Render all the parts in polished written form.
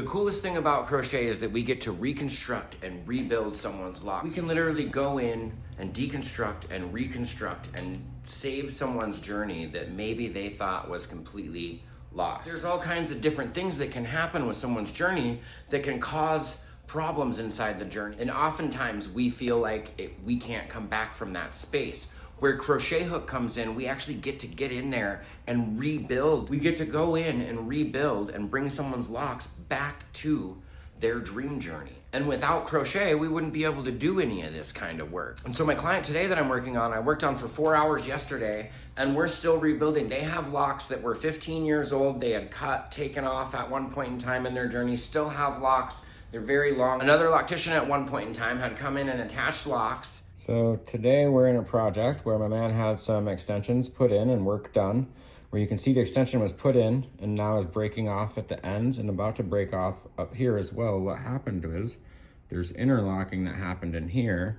The coolest thing about crochet is that we get to reconstruct and rebuild someone's lock. We can literally go in and deconstruct and reconstruct and save someone's journey that maybe they thought was completely lost. There's all kinds of different things that can happen with someone's journey that can cause problems inside the journey. And oftentimes we feel like we can't come back from that space. Where crochet hook comes in, we actually get to get in there and rebuild. We get to go in and rebuild and bring someone's locks back to their dream journey. And without crochet, we wouldn't be able to do any of this kind of work. And so my client today that I'm working on, I worked on for 4 hours yesterday, and we're still rebuilding. They have locks that were 15 years old. They had cut, taken off at one point in time in their journey, still have locks. They're very long. Another loctician at one point in time had come in and attached locks. So today we're in a project where my man had some extensions put in and work done, where you can see the extension was put in and now is breaking off at the ends and about to break off up here as well. What happened was there's interlocking that happened in here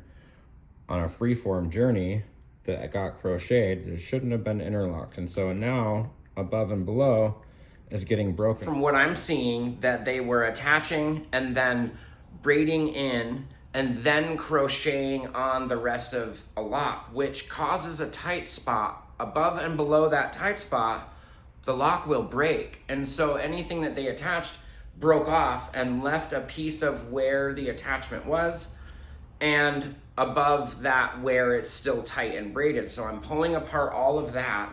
on a freeform journey that got crocheted. It shouldn't have been interlocked. And so now above and below is getting broken. From what I'm seeing, that they were attaching and then braiding in and then crocheting on the rest of a lock, which causes a tight spot. Above and below that tight spot, the lock will break. And so anything that they attached broke off and left a piece of where the attachment was, and above that where it's still tight and braided. So I'm pulling apart all of that,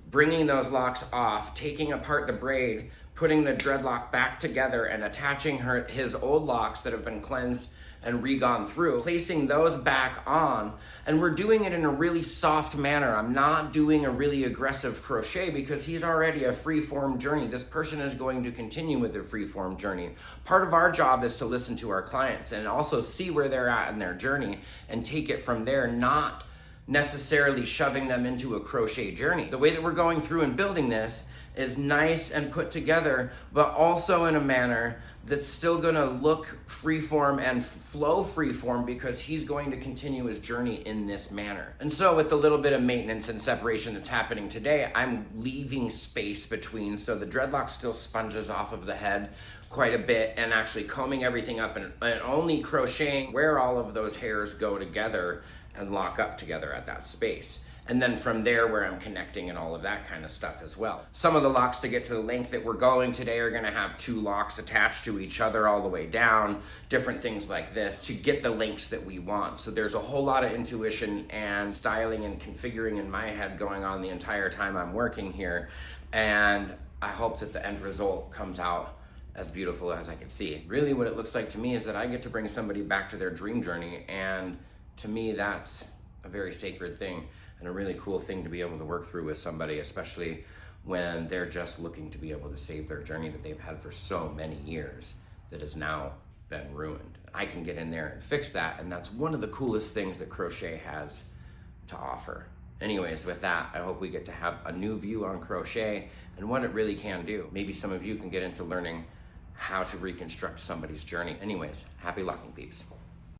bringing those locks off, taking apart the braid, putting the dreadlock back together and attaching his old locks that have been cleansed and re-gone through, placing those back on. And we're doing it in a really soft manner. I'm not doing a really aggressive crochet because he's already a free-form journey. This person is going to continue with their free-form journey. Part of our job is to listen to our clients and also see where they're at in their journey and take it from there, not necessarily shoving them into a crochet journey. The way that we're going through and building this is nice and put together, but also in a manner that's still gonna look freeform and flow freeform because he's going to continue his journey in this manner. And so with the little bit of maintenance and separation that's happening today, I'm leaving space between, so the dreadlock still sponges off of the head quite a bit and actually combing everything up and only crocheting where all of those hairs go together and lock up together at that space. And then from there where I'm connecting and all of that kind of stuff as well. Some of the locks to get to the length that we're going today are gonna have 2 locks attached to each other all the way down, different things like this to get the lengths that we want. So there's a whole lot of intuition and styling and configuring in my head going on the entire time I'm working here. And I hope that the end result comes out as beautiful as I can see. Really what it looks like to me is that I get to bring somebody back to their dream journey. And to me, that's a very sacred thing and a really cool thing to be able to work through with somebody, especially when they're just looking to be able to save their journey that they've had for so many years that has now been ruined. I can get in there and fix that, and that's one of the coolest things that crochet has to offer. Anyways, with that, I hope we get to have a new view on crochet and what it really can do. Maybe some of you can get into learning how to reconstruct somebody's journey. Anyways, happy locking, peeps.